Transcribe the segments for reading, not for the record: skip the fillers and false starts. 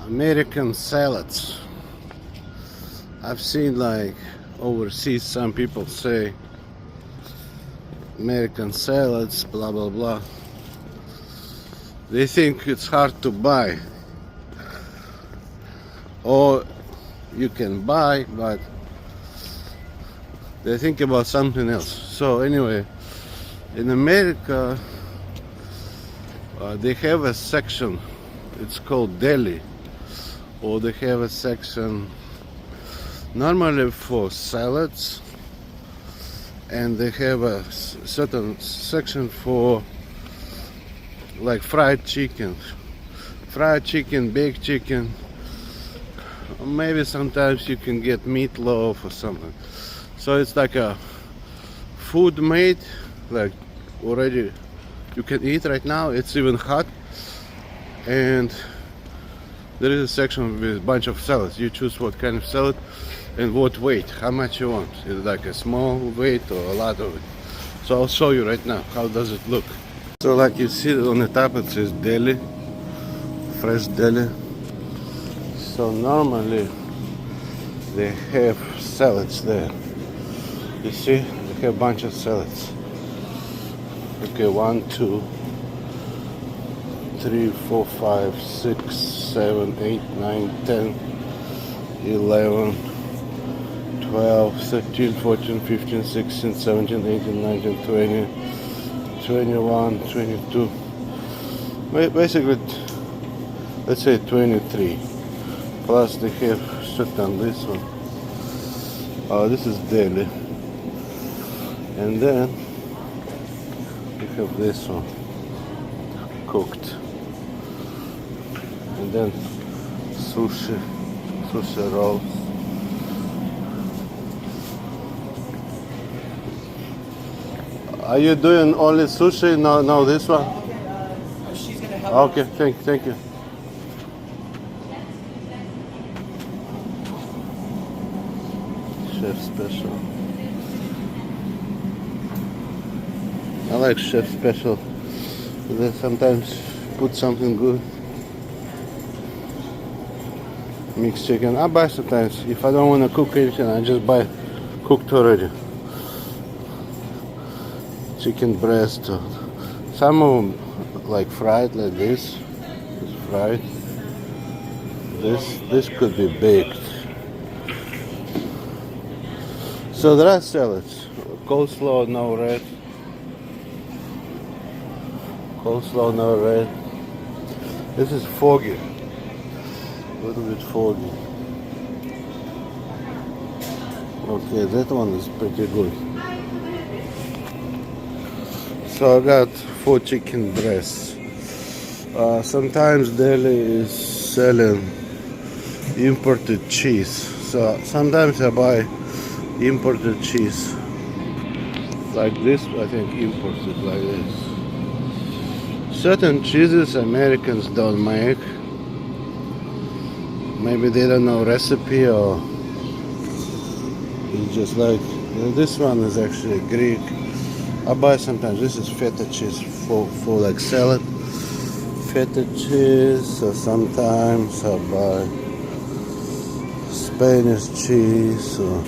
American salads. I've seen like overseas some people say American salads, blah blah blah. They think it's hard to buy, or you can buy, but they think about something else. So anyway, in America they have a section, it's called deli, or they have a section normally for salads, and they have a certain section for like fried chicken, baked chicken. Maybe sometimes you can get meatloaf or something. So it's like a food made, like already you can eat right now. It's even hot, and there is a section with a bunch of salads. You choose what kind of salad and what weight, how much you want. It's like a small weight or a lot of it. So I'll show you right now how does it look. So like you see on the top it says deli, fresh deli. So normally they have salads there. You see, they have a bunch of salads. Okay, 1, 2, 3, 4, 5, 6, 7, 8, 9, 10, 11, 12, 13, 14, 15, 16, 17, 18, 19, 20, 21, 22. Basically, let's say 23. Plus they have shit on this one. This is deli. And then we have this one cooked. And then sushi rolls. Are you doing only sushi? No, this one? She's gonna help. Okay, thank you. Chef special. I like chef special. They sometimes put something good. Mixed chicken. I buy sometimes. If I don't want to cook anything, I just buy cooked already. Chicken breast. Some of them like fried like this. It's fried. This could be baked. So there are salads. Coleslaw, no red. Coleslaw, no red. This is foggy. A little bit foggy. Okay, that one is pretty good. So I got 4 chicken breasts. Sometimes deli is selling imported cheese. So sometimes I buy imported cheese. Like this, I think imported like this. Certain cheeses Americans don't make. Maybe they don't know recipe, or it's just like, this one is actually Greek. I buy sometimes, this is feta cheese for like salad. Feta cheese, or sometimes I buy Spanish cheese, or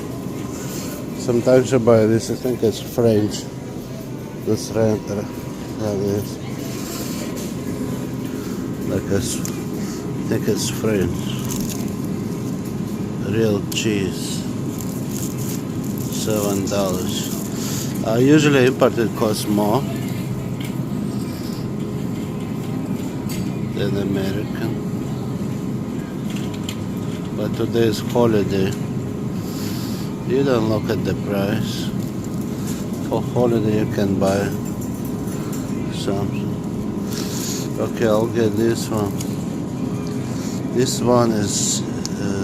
sometimes I buy this, I think it's French. This red, like this. Like I think it's French. Real cheese. $7. Usually imported costs more than American. But today is holiday. You don't look at the price. For holiday you can buy something. Okay, I'll get this one. This one is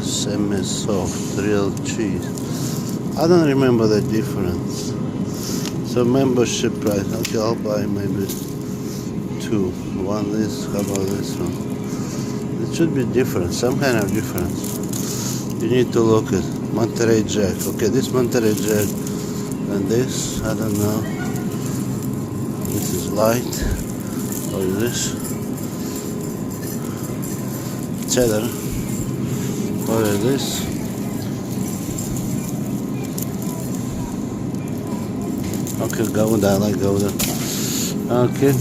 semi-soft, real cheese. I don't remember the difference. So membership price. Okay, I'll buy maybe 2. One this, how about this one? It should be different, some kind of difference. You need to look at Monterey Jack. Okay, this Monterey Jack and this, I don't know. This is light. Or this. cheddar. What is this? Okay, Gouda, I like Gouda. Okay.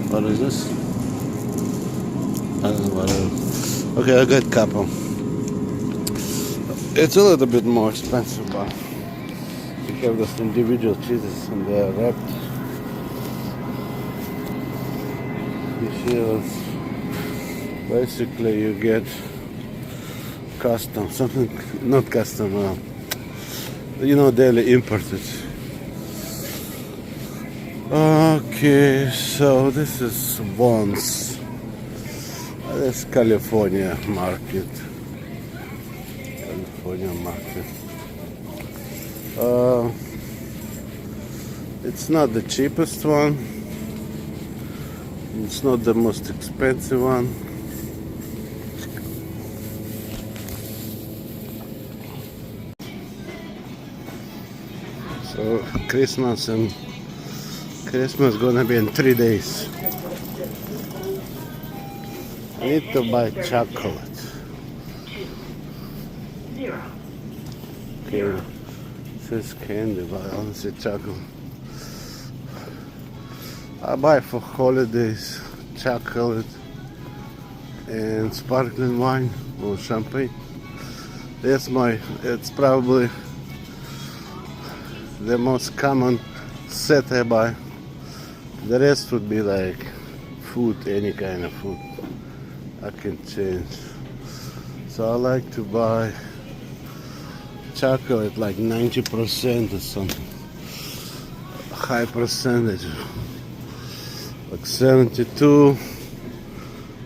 What is this? I don't know what it is. Okay, I got couple. It's a little bit more expensive, but you have those individual cheeses and they are wrapped. You see those? Basically you get custom, something, not custom, daily imported. Okay, so this is Bonds. This California market. California market. It's not the cheapest one. It's not the most expensive one. So Christmas gonna be in 3 days. I need to buy chocolate. Okay, this is candy, but I don't see chocolate. I buy for holidays chocolate and sparkling wine or champagne. It's probably the most common set I buy. The rest would be like food, any kind of food. I can change. So I like to buy chocolate like 90% or something. High percentage. Like 72.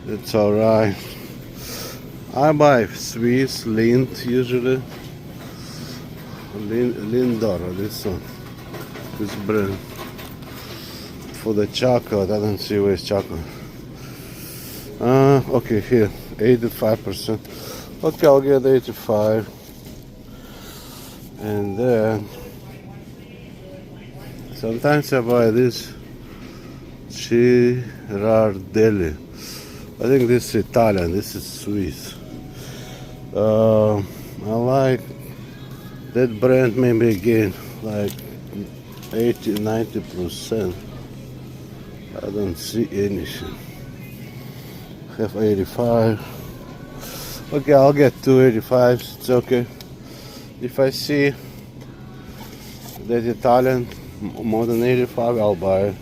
It's alright. I buy Swiss Lindt usually. Lindor, this one. This brand. For the chocolate, I don't see where's chocolate. Okay, here, 85%. Okay, I'll get 85. And then sometimes I buy this Girardelli. I think this is Italian, this is Swiss. I like that brand, maybe again like 80-90%. I don't see anything. Have 85. Okay, I'll get 285s. It's okay. If I see that Italian more than 85, I'll buy it.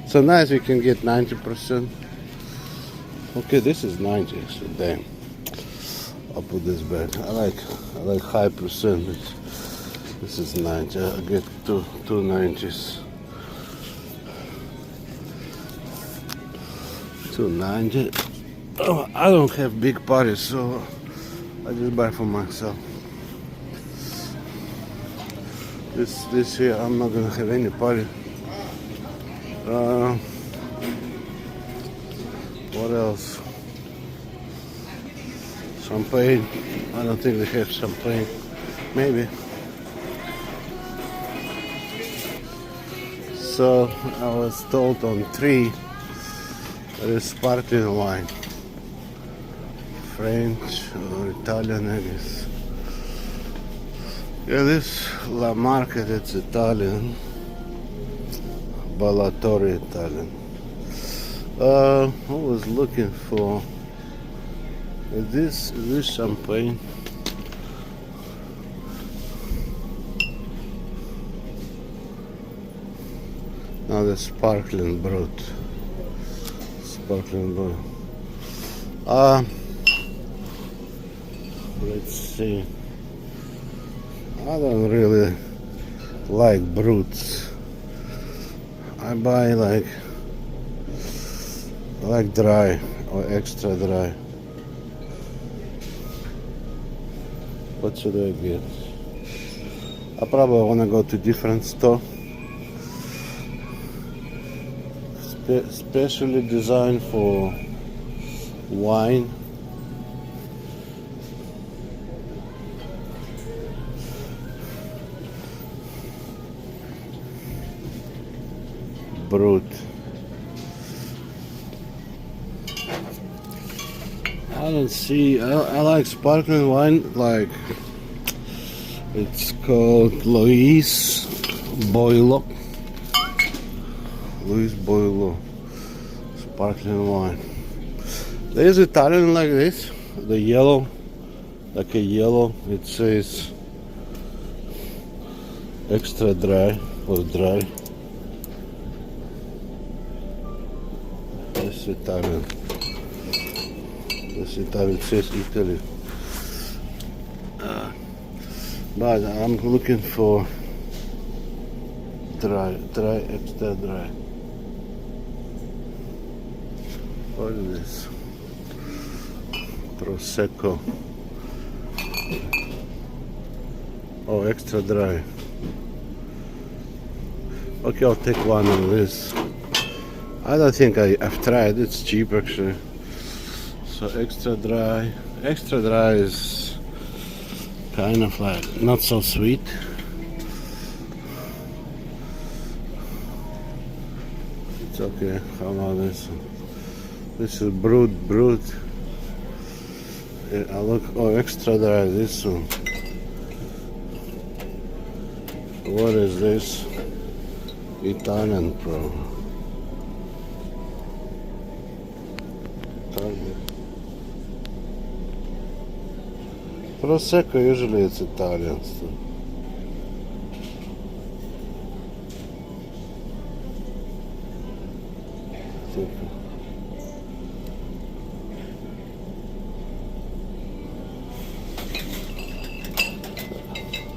Sometimes we can get 90%. Okay, this is 90. So damn. I'll put this back. I like high percentage. This is 90. I'll get two 90s. 290. Oh, I don't have big parties, so I just buy for myself. This year I'm not gonna have any party. What else? Champagne. I don't think they have champagne. Maybe. So I was told on 3 there is sparkling wine. French or Italian, I guess. Yeah, this La Marca, it's Italian. Ballatore Italian. I was looking for this champagne. Now the sparkling brut. Sparkling brut. Let's see. I don't really like brutes. I buy like dry or extra dry. What should I get? I probably wanna go to different store. Specially designed for wine. Brut. I don't see. I like sparkling wine. Like it's called Luis Boilo. Luis Boilo sparkling wine. There's Italian like this. The yellow, like a yellow. It says extra dry or dry. This Italian. This Italian says Italy. But I'm looking for dry, extra dry. What is this? Prosecco. Oh, extra dry. Okay, I'll take one of this. I don't think I've tried. It's cheap actually. So extra dry. Extra dry is kind of like not so sweet. It's okay. How about this one? This is brut. Yeah, I look. Oh, extra dry. This one. What is this? Italian Pro. Prosecco, usually it's Italian stuff.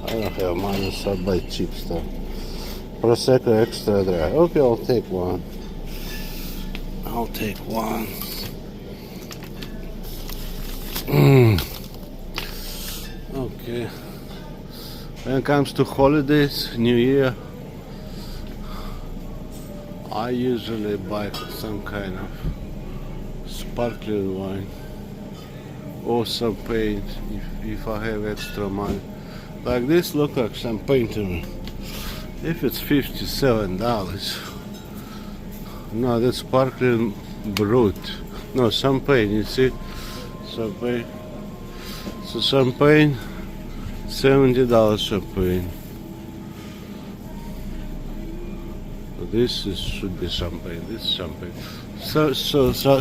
I don't have money, so I buy cheap stuff. Prosecco extra dry. Okay, I'll take one. I'll take one. Okay. When it comes to holidays, New Year, I usually buy some kind of sparkling wine or champagne if I have extra money. Like this look like champagne to me. If it's $57, no, that's sparkling brut. No, champagne, you see? Champagne. So champagne, $70 champagne. This should be champagne. This is champagne. So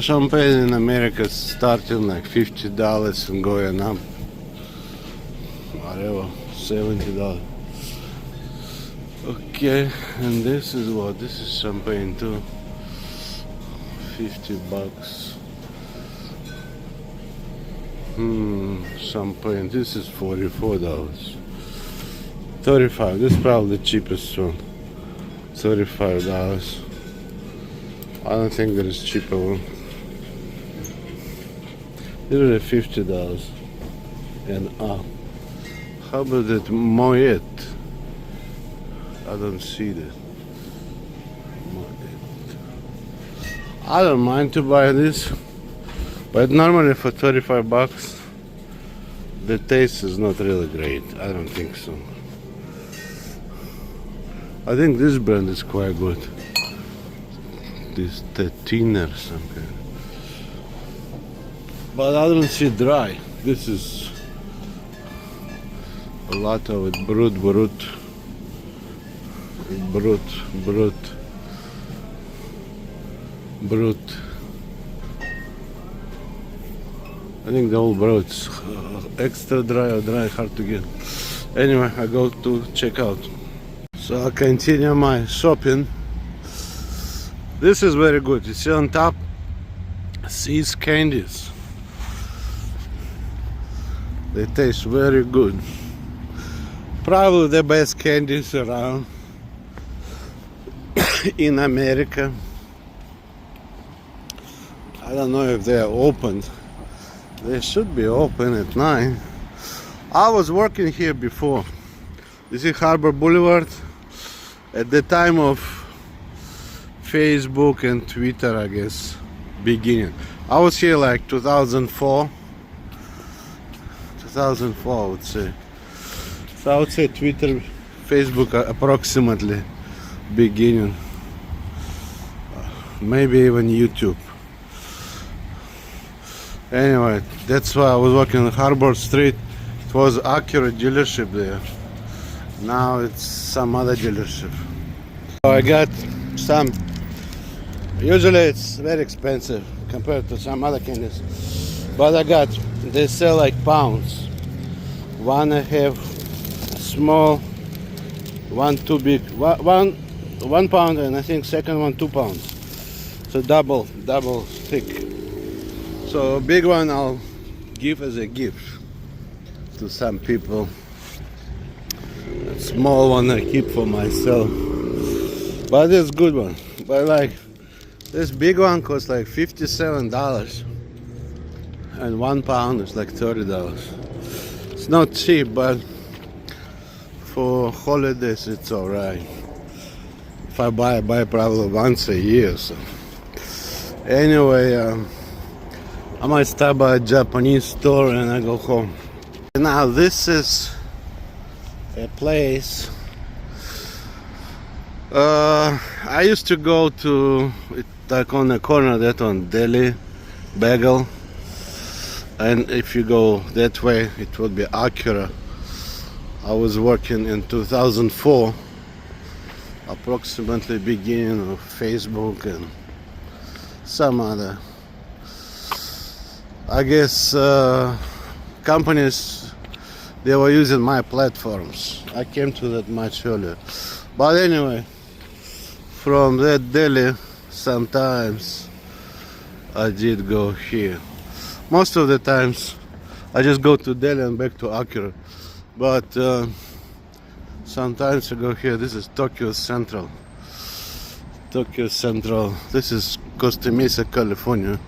champagne in America is starting like $50 and going up. Whatever, $70. Okay, and this is what? This is champagne too. $50. Champagne. This is $44. 35. This is probably the cheapest one. $35. I don't think there is cheaper one. Usually $50 and up. How about that Moet? I don't see that. Moet. I don't mind to buy this, but normally for $35, the taste is not really great. I don't think so. I think this brand is quite good. This Tetina or something. But I don't see dry. This is a lot of it. Brut. I think the whole brut's extra dry or dry, hard to get. Anyway, I go to check out. So I continue my shopping. This is very good. You see on top, Seeds candies. They taste very good. Probably the best candies around in America. I don't know if they are open. They should be open at 9. I was working here before. This is Harbor Boulevard. At the time of Facebook and Twitter, I guess, beginning. I was here like 2004. 2004, I would say. So I would say Twitter, Facebook, approximately beginning. Maybe even YouTube. Anyway, that's why I was walking on Harbor Street. It was Acura dealership there. Now it's some other dealership. So I got some. Usually it's very expensive compared to some other candies, but I got. They sell like pounds. One I have small, one too big. One pound, and I think second one 2 pounds. So double thick. So big one I'll give as a gift to some people. A small one I keep for myself. But it's good one. But like this big one costs like $57, and 1 pound is like $30. It's not cheap, but for holidays it's alright. If I buy probably once a year. So anyway, I might stop by a Japanese store and I go home. Now this is a place I used to go to, like on the corner that on Delhi Bagel, and if you go that way it would be Acura. I was working in 2004, approximately beginning of Facebook and some other, I guess, companies. They were using my platforms. I came to that much earlier. But anyway, from that Delhi, sometimes I did go here. Most of the times I just go to Delhi and back to Acura. But sometimes I go here. This is Tokyo Central. Tokyo Central. This is Costa Mesa, California.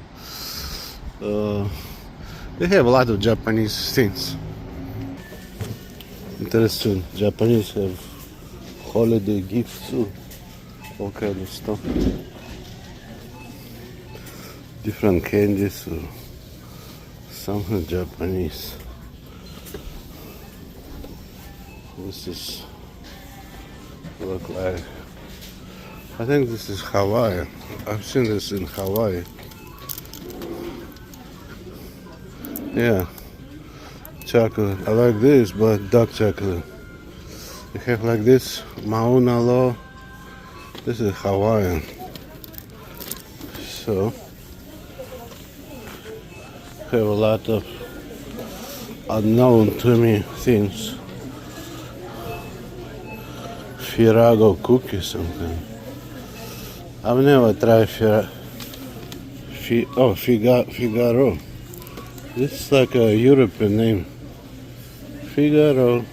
They have a lot of Japanese things. Interesting. Japanese have holiday gifts too. All kind of stuff. Different candies. Something Japanese. This is look like, I think this is Hawaii. I've seen this in Hawaii. Yeah, chocolate. I like this, but dark chocolate. You have like this Mauna Loa. This is Hawaiian. So have a lot of unknown to me things. Firago cookie something. I've never tried Figaro. This is like a European name. Figaro.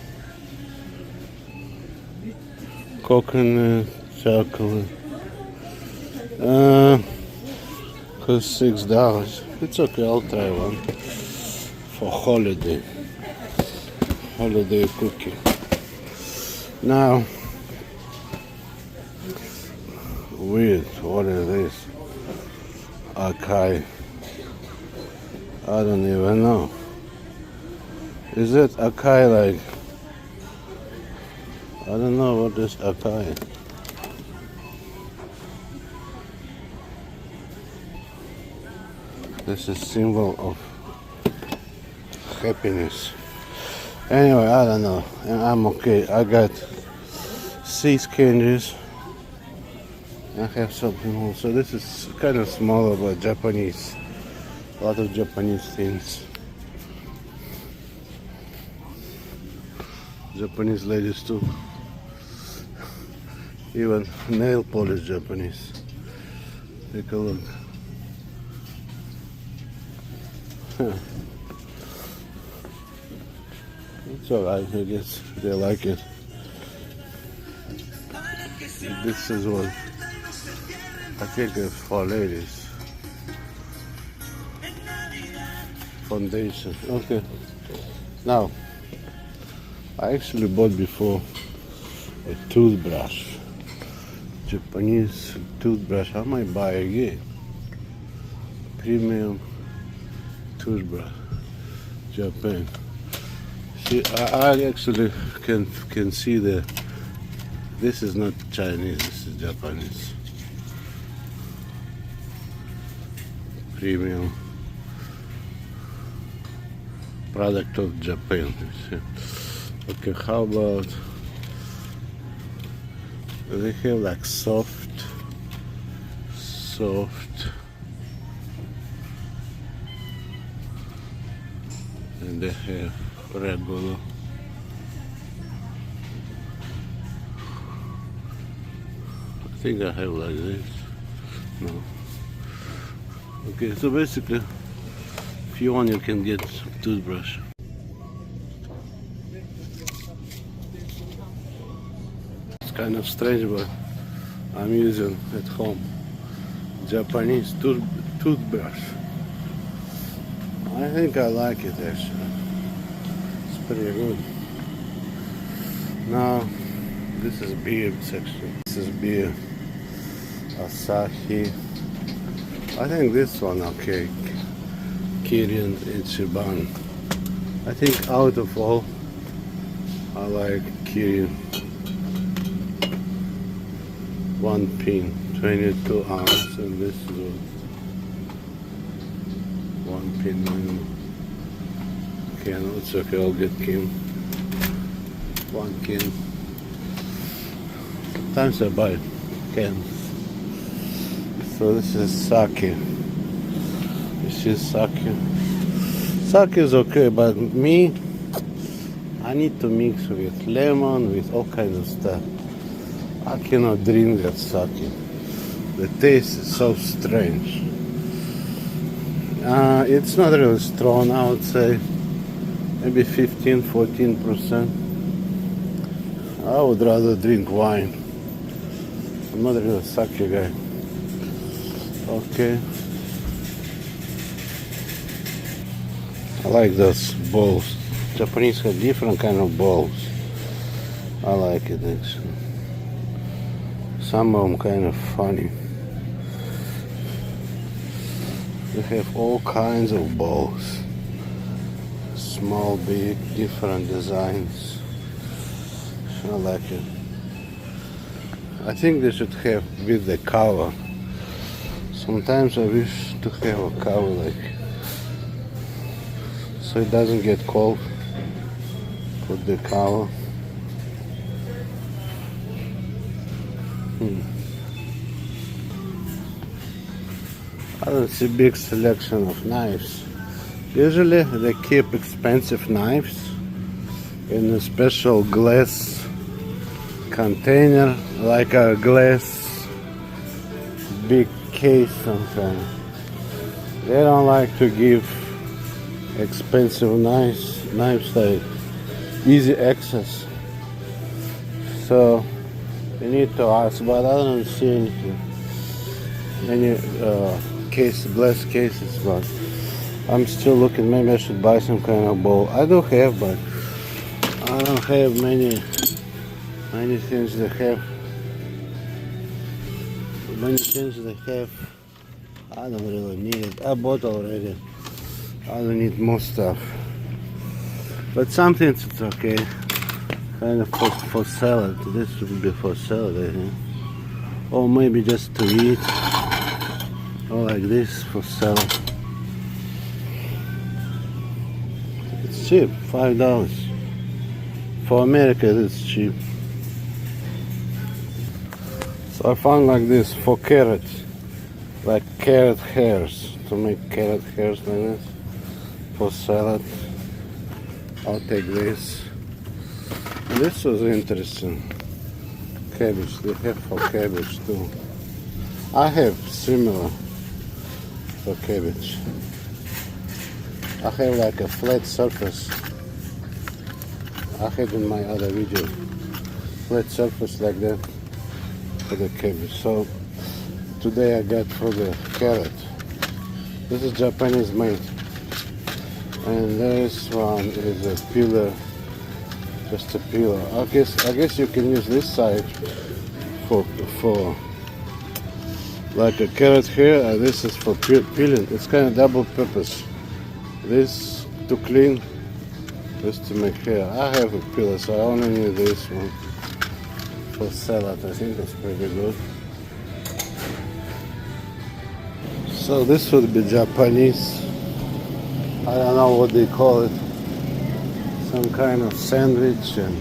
Coconut chocolate. Costs $6. It's okay, I'll try one. For holiday. Holiday cookie. Now, weird, what is this? Acai. I don't even know. Is it acai like? I don't know what is acai. This is symbol of happiness. Anyway, I don't know. And I'm okay. I got 6 candies. I have something more. So this is kind of smaller, but Japanese. A lot of Japanese things. Japanese ladies too. Even nail polish Japanese. Take a look. It's alright, I guess they like it. This is what I think it's for ladies. Foundation. Okay. Now, I actually bought before a toothbrush. Japanese toothbrush. I might buy again. Premium toothbrush. Japan. See, I actually can see the. This is not Chinese. This is Japanese. Premium product of Japan. Okay, how about they have like soft, and they have regular. I think I have like this. No. Okay, so basically, if you want, you can get toothbrush. It's kind of strange, but I'm using at home Japanese toothbrush. I think I like it actually. It's pretty good. Now, this is beer section. This is beer. Asahi. I think this one okay. Kirin Ichiban. I think out of all, I like Kirin. 1 pin, 22 ounce, and this is 1 pin. Okay, no, it's okay. I'll get Kim. 1 can. Sometimes I buy cans. So this is sake. This is sake. Sake is okay, but me, I need to mix with lemon, with all kinds of stuff. I cannot drink that sake. The taste is so strange. It's not really strong, I would say. Maybe 15-14%. I would rather drink wine. I'm not really a sake guy. Okay. I like those bowls. Japanese have different kind of bowls. I like it actually. Some of them kind of funny. They have all kinds of bowls. Small, big, different designs. I like it. I think they should have with the cover. Sometimes I wish to have a cover like so it doesn't get cold. Put the cover. I don't see big selection of knives. Usually they keep expensive knives in a special glass container, like a glass big case sometimes. They don't like to give expensive knives like easy access. So you need to ask, but I don't see anything. Any glass cases, but I'm still looking. Maybe I should buy some kind of bowl. I do have, but I don't have many things they have. Many things they have, I don't really need it. I bought already. I don't need more stuff. But some things it's okay. Kind of for salad. This would be for salad, I think. Or maybe just to eat. Or like this for salad. It's cheap, $5. For America, it's cheap. So I found like this for carrots, like carrot hairs, to make carrot hairs like this for salad. I'll take this. And this was interesting. Cabbage, they have for cabbage too. I have similar for cabbage. I have like a flat surface. I had in my other video. Flat surface like that for the cabbage. So today I got for the carrot. This is Japanese made. And this one is a peeler. Just a peeler. I guess you can use this side for like a carrot here, and this is for peeling. It's kind of double purpose. This to clean, this to make hair. I have a peeler, so I only need this one for salad. I think that's pretty good. So this would be Japanese. I don't know what they call it. some kind of sandwich and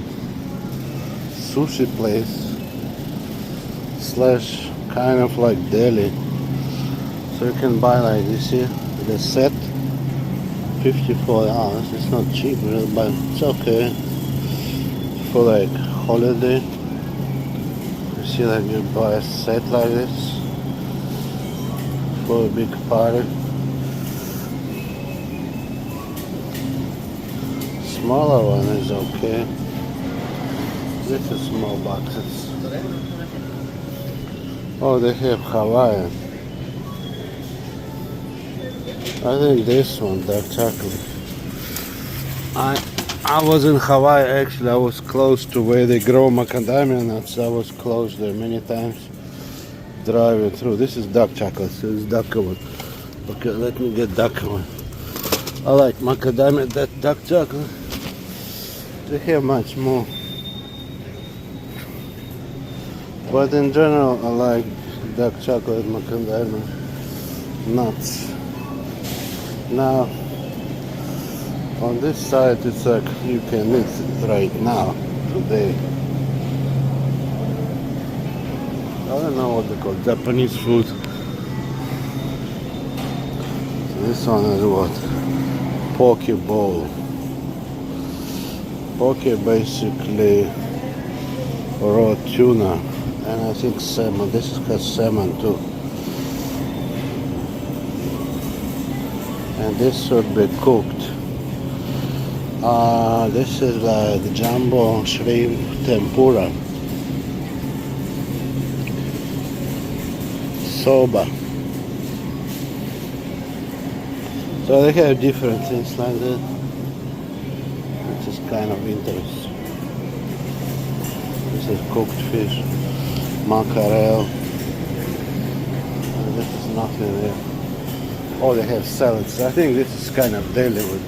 sushi place slash kind of like deli. So you can buy like this here, the set, $54. It's not cheap really, but it's okay for like holiday. You see, like you buy a set like this for a big party. Smaller one is okay. This is small boxes. Oh, they have Hawaiian. I think this one, dark chocolate. I was in Hawaii actually. I was close to where they grow macadamia nuts. I was close there many times driving through. This is dark chocolate, so it's darker one. Okay, let me get darker one. I like macadamia, that dark chocolate. They have much more. But in general, I like dark chocolate macadamia nuts. Now, on this side, it's like you can eat it right now, today. I don't know what they call Japanese food. This one is what? Poke bowl. Poke basically raw tuna, and I think salmon. This has salmon too. And this should be cooked. This is like jumbo shrimp tempura. Soba. So they have different things like that, which is kind of interesting. This is cooked fish, mackerel, and this is nothing there. Oh, they have salads. I think this is kind of deli with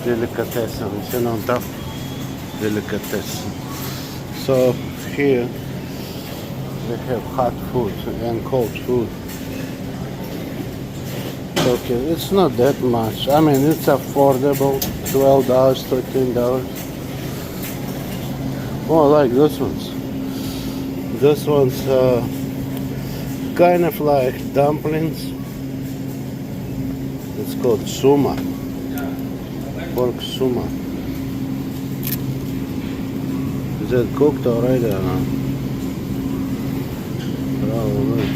the delicatessen. It's on top, delicatessen. So here they have hot food and cold food. Okay, it's not that much. I mean, it's affordable. $12, $13. Oh, I like those ones. This one's kind of like dumplings. It's called suma. Pork suma. Is it cooked already or not? Probably.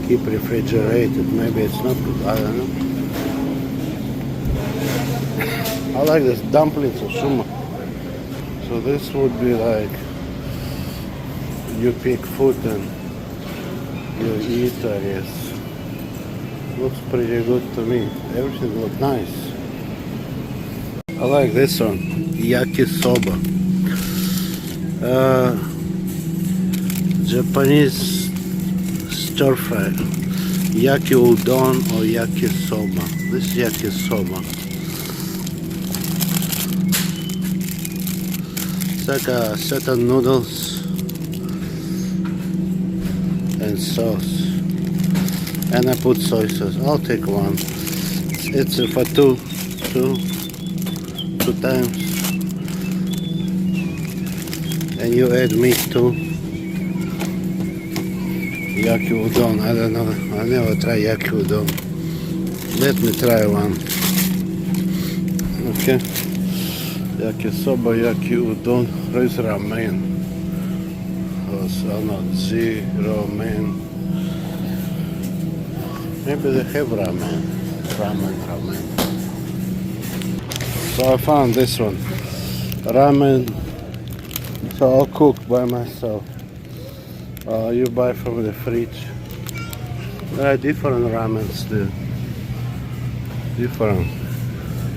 Keep refrigerated. Maybe it's not good. I don't know. I like this dumplings or suma. So this would be like you pick food and you eat, I guess. Looks pretty good to me. Everything looks nice. I like this one, yakisoba. Japanese stir fry. Yaki udon or yakisoba. This is yakisoba. It's like a set of noodles and sauce. And I put soy sauce. I'll take one. It's for two times. And you add meat too. Yaki udon. I don't know. I never try yaki udon. Let me try one. Okay. Yaki soba, yaki udon. Where's ramen? Oh, not ramen. Maybe they have ramen. Ramen. So I found this one. Ramen. So I'll cook by myself. You buy from the fridge. There are different ramens there. Different.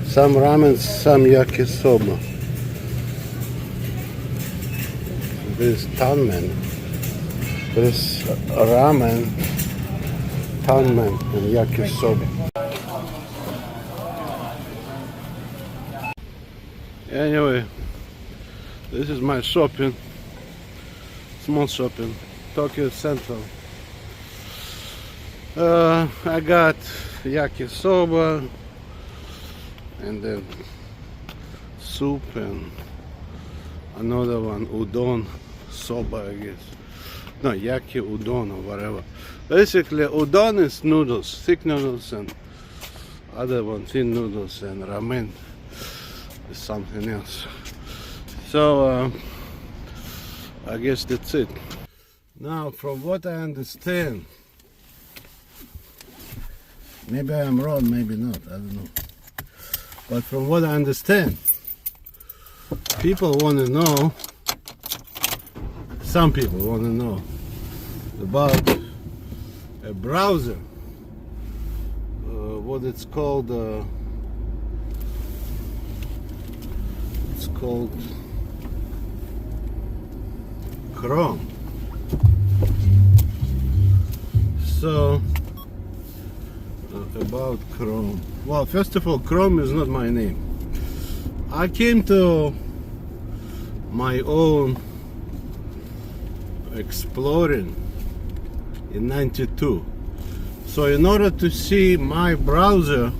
Some ramen, some yakisoba. This tanmen. This ramen, tanmen, and yakisoba. Anyway, this is my shopping. Small shopping. Tokyo Central. I got yakisoba, and then soup, and another one udon, soba, I guess. No, yaki udon or whatever. Basically, udon is noodles, thick noodles, and other one thin noodles, and ramen is something else. So I guess that's it. Now, from what I understand, maybe I'm wrong, maybe not, I don't know. But from what I understand, people want to know, some people want to know about a browser, what it's called, Chrome. So, about Chrome. Well, first of all, Chrome is not my name. I came to my own exploring in '92. So in order to see my browser,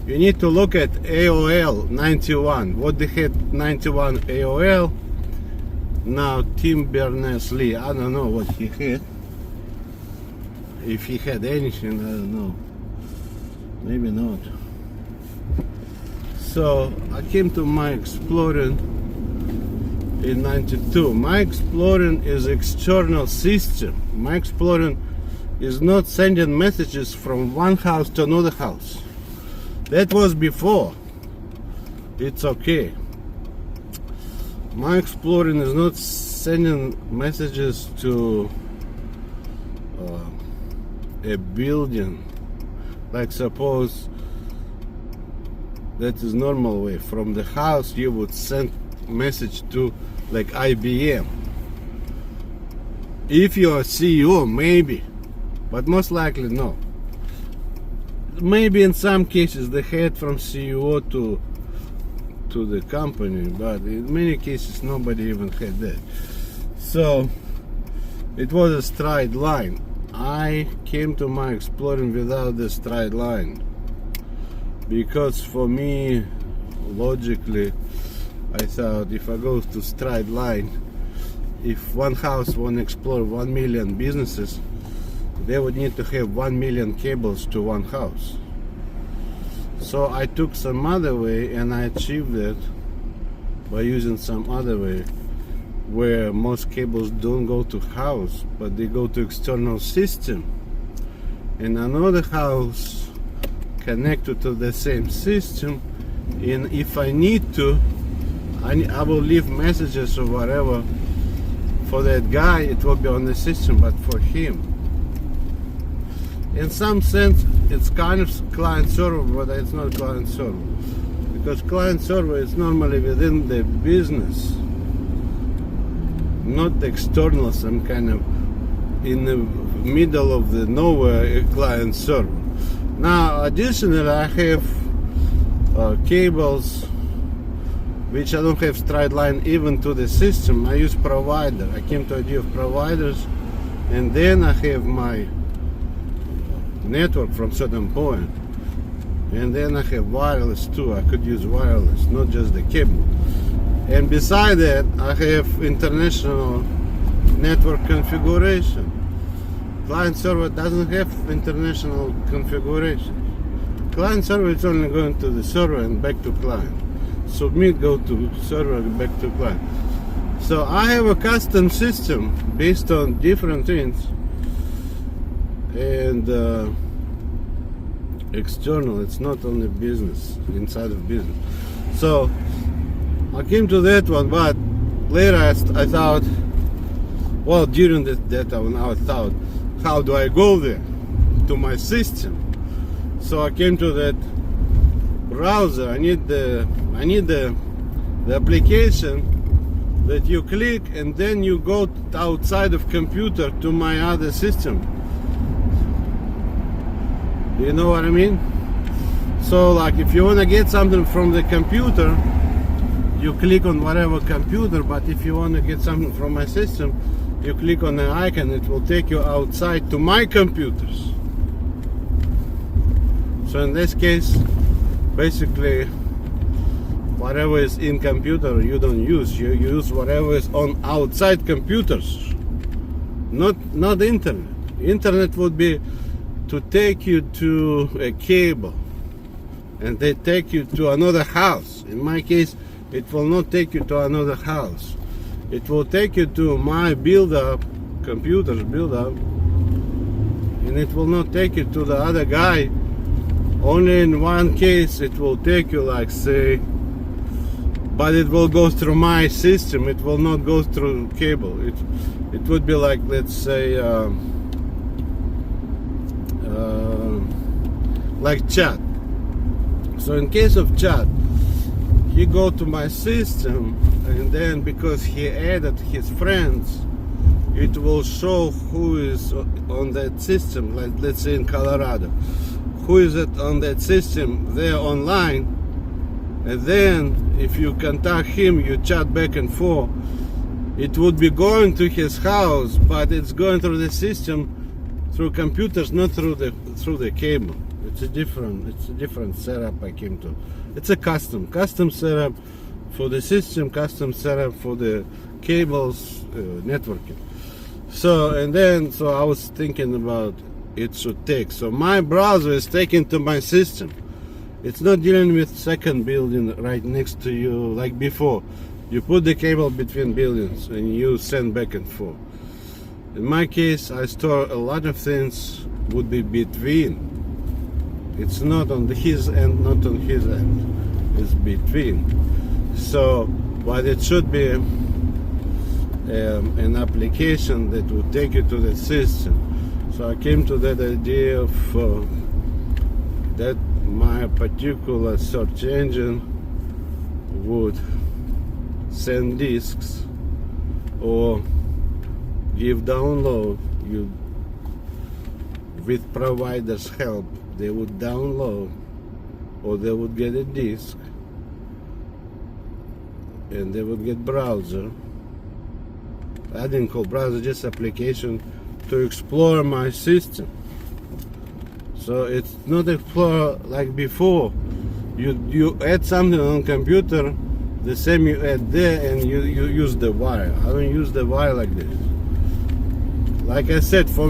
you need to look at AOL 91. What the heck 91 AOL? Now Tim Berners-Lee, I don't know what he had. If he had anything, I don't know. Maybe not. So I came to my exploring in '92. My exploring is external system. My exploring is not sending messages from one house to another house. That was before. It's okay. My exploring is not sending messages to a building. Like suppose that is normal way. From the house you would send message to like IBM. If you're a CEO, maybe, but most likely no. Maybe in some cases they had from CEO to the company, but in many cases nobody even had that. So it was a straight line. I came to my exploring without the straight line because for me, logically, I thought if I go to straight line, if one house want to explore 1 million businesses, they would need to have 1 million cables to one house. So I took some other way and I achieved that by using some other way where most cables don't go to house, but they go to external system. And another house connected to the same system, and if I need to, I will leave messages or whatever for that guy. It will be on the system, but for him. In some sense, it's kind of client-server, but it's not client-server. Because client-server is normally within the business, not external, some kind of in the middle of the nowhere client-server. Now, additionally, I have cables which I don't have straight line even to the system. I use provider. I came to the idea of providers, and then I have my network from certain point, and then I have wireless too. I could use wireless, not just the cable. And beside that, I have international network configuration. Client server doesn't have international configuration. Client server is only going to the server and back to client. Submit, go to server and back to client. So I have a custom system based on different things, and external. It's not only business, inside of business. So I came to that one, but later I thought, well, during that one I thought, how do I go there to my system? So I came to that browser. I need the application that you click and then you go outside of computer to my other system. You know what I mean? So like if you want to get something from the computer, you click on whatever computer, but if you want to get something from my system, you click on the icon, it will take you outside to my computers. So in this case, basically whatever is in computer you don't use. You use whatever is on outside computers, not internet. Internet would be to take you to a cable, and they take you to another house. In my case, it will not take you to another house. It will take you to my computer's build-up, and it will not take you to the other guy. Only in one case it will take you, like, say, but it will go through my system. It will not go through cable. It would be like, let's say, like chat. So in case of chat, he go to my system, and then because he added his friends, it will show who is on that system. Like, let's say in Colorado, who is it on that system there online, and then if you contact him, you chat back and forth. It would be going to his house, but it's going through the system, through computers, not through the cable. It's a different setup I came to. It's a custom setup for the system, custom setup for the cables, networking. So I was thinking about it should take. So my browser is taken to my system. It's not dealing with second building right next to you like before. You put the cable between buildings and you send back and forth. In my case, I store a lot of things would be between. It's not on his end, not on his end. It's between. So, but it should be an application that would take you to the system. So I came to that idea of that my particular search engine would send disks or give download. You, with providers' help, they would download, or they would get a disk, and they would get browser. I didn't call browser, just application to explore my system. So it's not explore like before. You add something on computer, the same you add there, and you use the wire. I don't use the wire like this. Like I said, for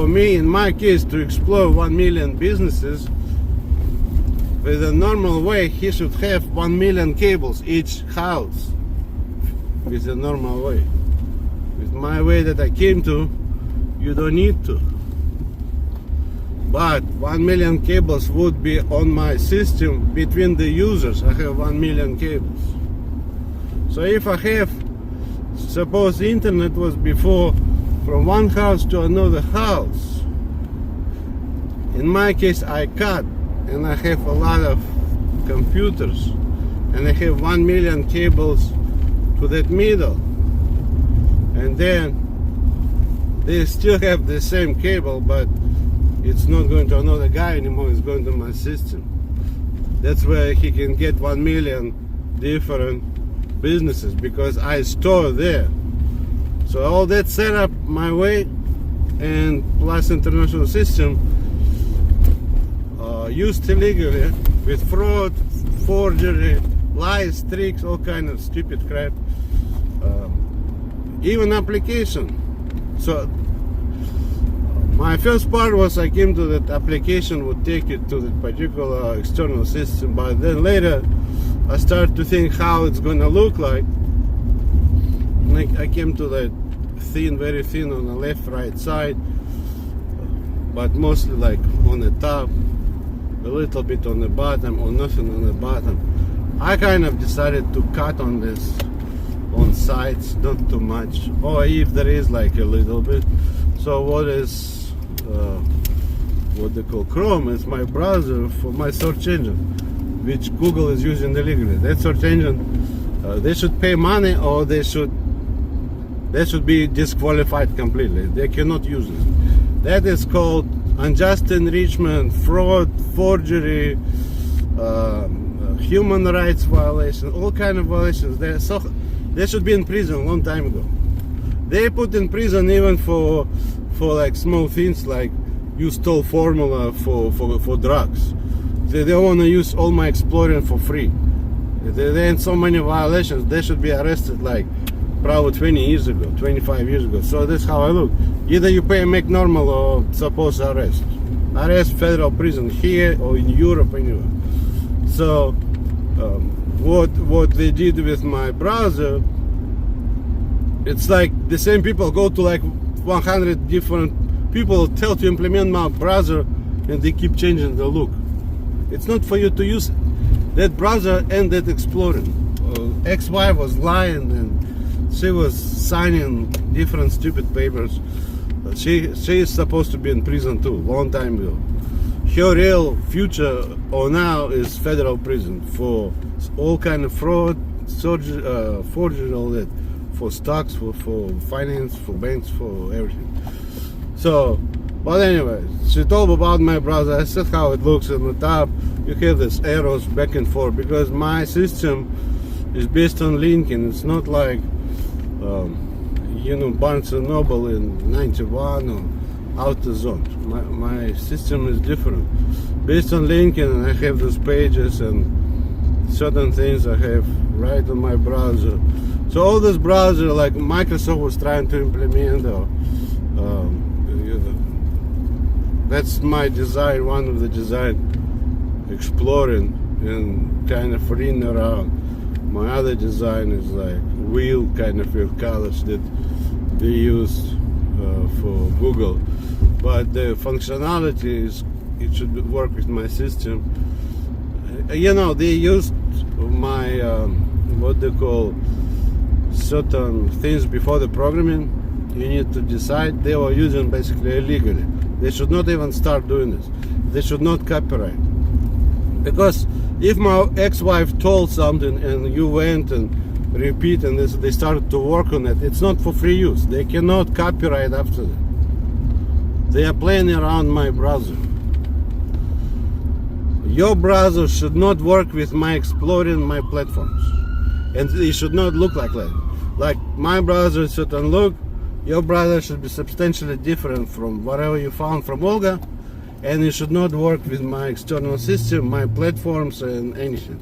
me, in my case, to explore 1 million businesses, with a normal way, he should have 1 million cables each house. With a normal way. With my way that I came to, you don't need to. But 1 million cables would be on my system between the users. I have 1 million cables. So if I have, suppose the internet was before from one house to another house. In my case, I cut, and I have a lot of computers, and I have 1 million cables to that middle, and then they still have the same cable, but it's not going to another guy anymore, it's going to my system. That's where he can get 1 million different businesses, because I store there. So all that set up my way, and plus international system, used illegally with fraud, forgery, lies, tricks, all kind of stupid crap. Even application. So my first part was I came to that application would take you to that particular external system, but then later I started to think how it's gonna look like. And I came to that thin, very thin on the left, right side, but mostly like on the top, a little bit on the bottom, or nothing on the bottom. I kind of decided to cut on this, on sides, not too much, or if there is like a little bit. So what is what they call Chrome is my browser for my search engine, which Google is using illegally. That search engine, they should pay money, or they should be disqualified completely. They cannot use it. That is called unjust enrichment, fraud, forgery, human rights violation, all kind of violations. They should be in prison a long time ago. They put in prison even for like small things, like you stole formula for drugs. they don't want to use all my exploring for free. There ain't so many violations. They should be arrested like probably 20 years ago, 25 years ago. So that's how I look. Either you pay and make normal or supposed arrest. Arrest, federal prison here or in Europe anywhere. So what they did with my browser, it's like the same people go to like 100 different people tell to implement my browser, and they keep changing the look. It's not for you to use that browser and that exploring. Ex-wife was lying and she was signing different stupid papers. She is supposed to be in prison too, long time ago. Her real future or now is federal prison for all kind of fraud, forgery, all that, for stocks, for finance, for banks, for everything. So, but anyway, she told about my browser. I said how it looks on the top. You have these arrows back and forth because my system is based on linking. It's not like Barnes and Noble in 91 or AutoZone. My system is different, based on linking, and I have those pages and certain things I have right on my browser. So all this browser, like Microsoft was trying to implement, or that's my design, one of the design, exploring and kind of running around. My other design is like wheel kind of with colors that they used for Google. But the functionality is, it should work with my system. They used my, what they call, certain things before the programming. You need to decide. They were using basically illegally. They should not even start doing this. They should not copyright. Because if my ex-wife told something and you went and repeat and they started to work on it, it's not for free use. They cannot copyright after that. They are playing around my browser. Your browser should not work with my exploring my platforms. And it should not look like that. Like my browser shouldn't look, your browser should be substantially different from whatever you found from Olga, and it should not work with my external system, my platforms, and anything.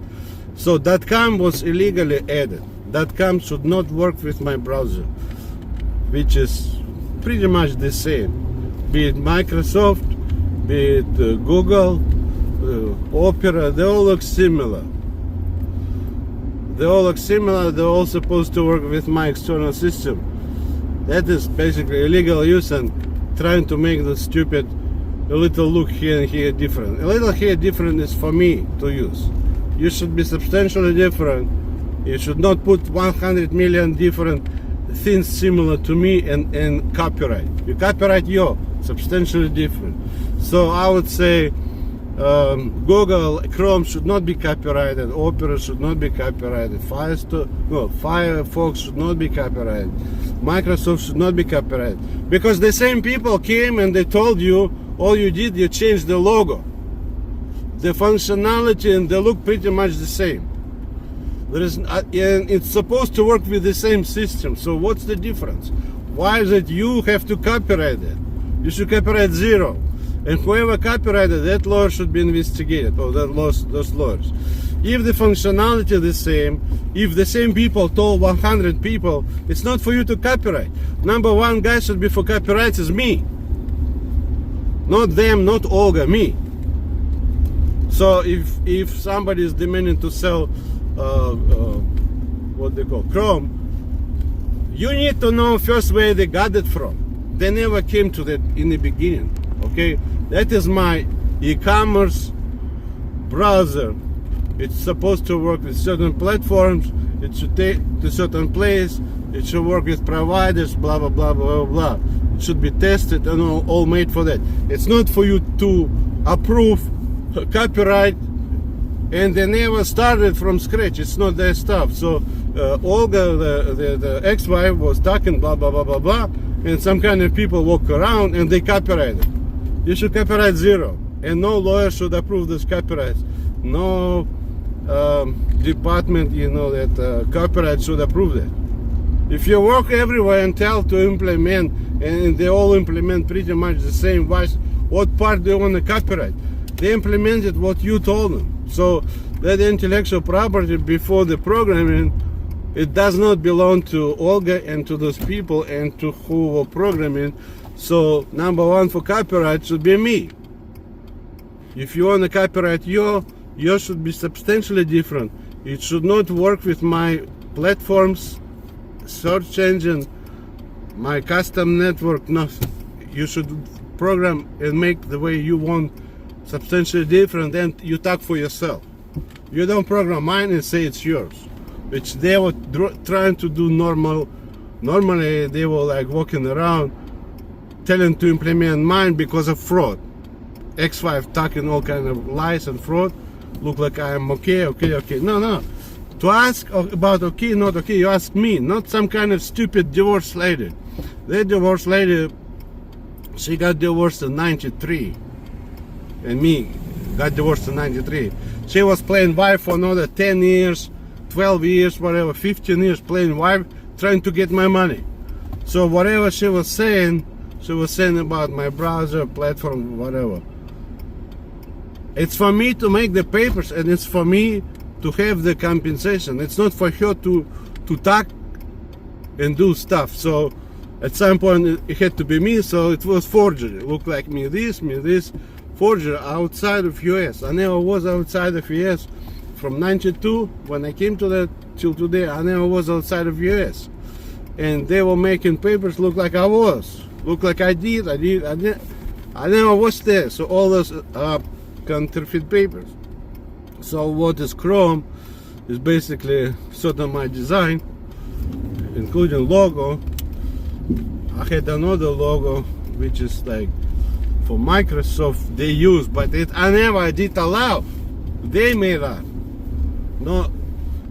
So .com was illegally added. .com should not work with my browser, which is pretty much the same. Be it Microsoft, be it Google, Opera, they all look similar. They're all supposed to work with my external system. That is basically illegal use and trying to make the stupid a little look here and here different. A little here different is for me to use. You should be substantially different. You should not put 100 million different things similar to me and copyright. You copyright your substantially different. So I would say Google Chrome should not be copyrighted, Opera should not be copyrighted, Firefox should not be copyrighted, Microsoft should not be copyrighted, because the same people came and they told you all you did, you changed the logo. The functionality and they look pretty much the same. And it's supposed to work with the same system. So what's the difference? Why is it you have to copyright it? You should copyright zero. And whoever copyrighted that lawyer should be investigated, or those lawyers. If the functionality is the same, if the same people told 100 people, it's not for you to copyright. Number one guy should be for copyrights is me. Not them, not Olga, me. So if somebody is demanding to sell what they call Chrome, you need to know first where they got it from. They never came to that in the beginning. Okay, that is my e-commerce browser. It's supposed to work with certain platforms. It should take to certain place. It should work with providers. Blah blah blah blah blah. It should be tested and all made for that. It's not for you to approve copyright, and they never started from scratch. It's not their stuff. So Olga, the ex-wife, was talking blah blah blah blah blah, and some kind of people walk around and they copyrighted. You should copyright zero, and no lawyer should approve this copyrights. No department, that copyright should approve that. If you work everywhere and tell to implement, and they all implement pretty much the same, what part do you want to copyright? They implemented what you told them. So that intellectual property before the programming, it does not belong to Olga and to those people and to who were programming. So number one for copyright should be me. If you want to copyright yours should be substantially different. It should not work with my platforms, search engine, my custom network, nothing. You should program and make the way you want substantially different, and you talk for yourself. You don't program mine and say it's yours, which they were trying to do normally they were like walking around telling to implement mine because of fraud. X5 talking all kind of lies and fraud. Look like I'm okay. No. To ask about okay, not okay, you ask me, not some kind of stupid divorce lady. That divorce lady, she got divorced in 93. And me got divorced in 93. She was playing wife for another 10 years, 12 years, whatever, 15 years playing wife, trying to get my money. So whatever she was saying about my browser, platform, whatever. It's for me to make the papers, and it's for me to have the compensation. It's not for her to talk and do stuff. So at some point it had to be me, so it was forgery. Look like me this, forgery outside of US. I never was outside of US from 92 when I came to that till today. I never was outside of US, and they were making papers look like I was, look like I did. I never was there. So all those counterfeit papers. So what is Chrome is basically sort of my design, including logo. I had another logo which is like for Microsoft they use, but I never did allow. They made that. No,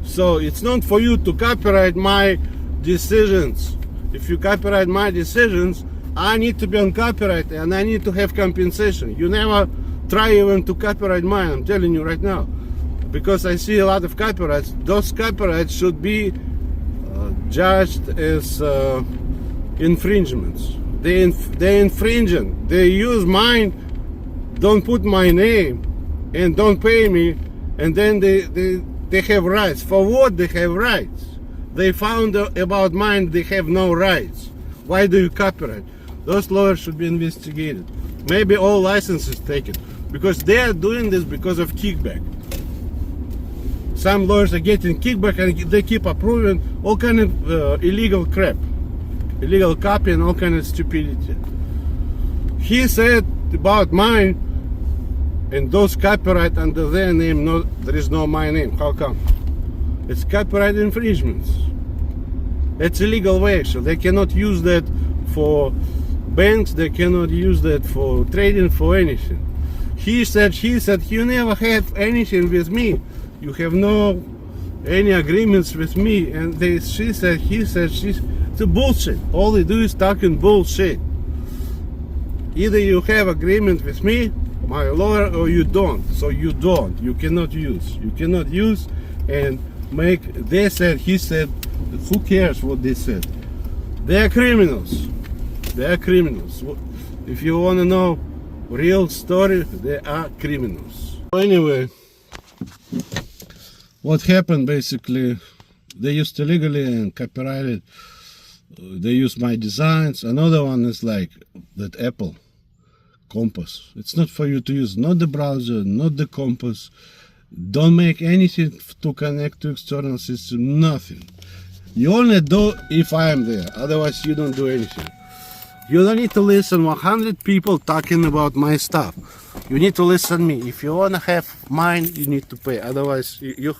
so it's not for you to copyright my decisions. If you copyright my decisions, I need to be on copyright and I need to have compensation. You never try even to copyright mine, I'm telling you right now, because I see a lot of copyrights. Those copyrights should be judged as infringements. They're infringing. They use mine, don't put my name, and don't pay me, and then they have rights. For what they have rights? They found about mine they have no rights. Why do you copyright? Those lawyers should be investigated. Maybe all licenses taken, because they are doing this because of kickback. Some lawyers are getting kickback and they keep approving all kind of illegal crap, illegal copy and all kind of stupidity. He said about mine, and those copyright under their name, no, there is no my name. How come? It's copyright infringements. It's illegal way, so they cannot use that for banks, they cannot use that for trading, for anything. He said, you never have anything with me. You have no any agreements with me. And she said, it's a bullshit. All they do is talking bullshit. Either you have agreement with me, my lawyer, or you don't. So you don't. You cannot use. You cannot use and make. They said, he said. Who cares what they said? They are criminals. They are criminals. If you want to know real story, they are criminals. Anyway, what happened basically, they used illegally and copyrighted. They used my designs. Another one is like that Apple Compass. It's not for you to use, not the browser, not the compass. Don't make anything to connect to external system, nothing. You only do if I am there, otherwise you don't do anything. You don't need to listen 100 people talking about my stuff. You need to listen me. If you want to have mine, you need to pay. Otherwise, you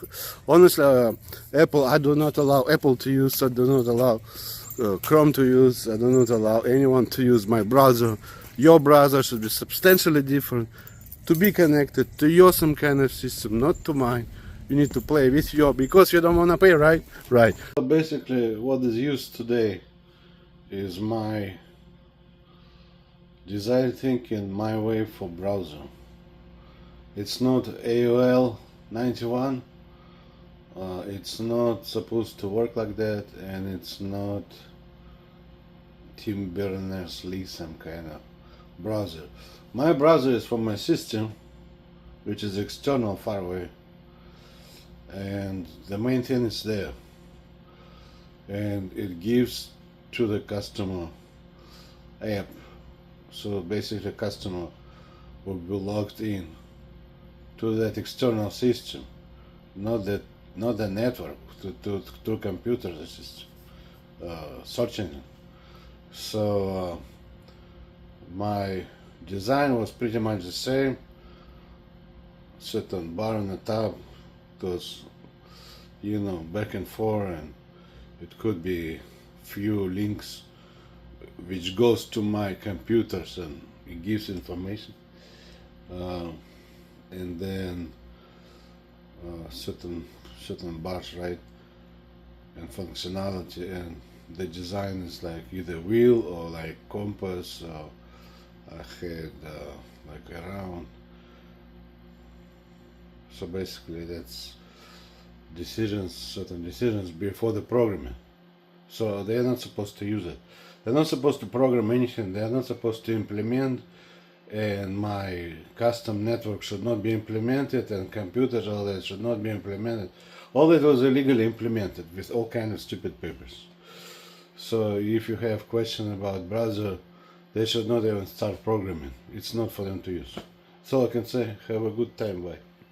honestly, Apple, I do not allow Apple to use. I do not allow Chrome to use. I do not allow anyone to use my browser. Your browser should be substantially different to be connected to your some kind of system, not to mine. You need to play with your, because you don't want to pay, right? Right. So basically, what is used today is my design thinking, my way for browser. It's not AOL 91. It's not supposed to work like that, and it's not Tim Berners-Lee some kind of browser. My browser is for my system, which is external far away, and the main thing is there, and it gives to the customer app. So basically the customer will be logged in to that external system, not the network, to computer the system, search engine. So my design was pretty much the same. Certain bar on the top goes, back and forth, and it could be few links which goes to my computers and it gives information, and then certain bars, right, and functionality, and the design is like either wheel or like compass, or I had like around. So basically that's certain decisions before the programming. So they're not supposed to use it. They're not supposed to program anything. They're not supposed to implement, and my custom network should not be implemented, and computers, all that should not be implemented. All that was illegally implemented with all kind of stupid papers. So if you have question about browser, they should not even start programming. It's not for them to use. That's all I can say. Have a good time. Bye.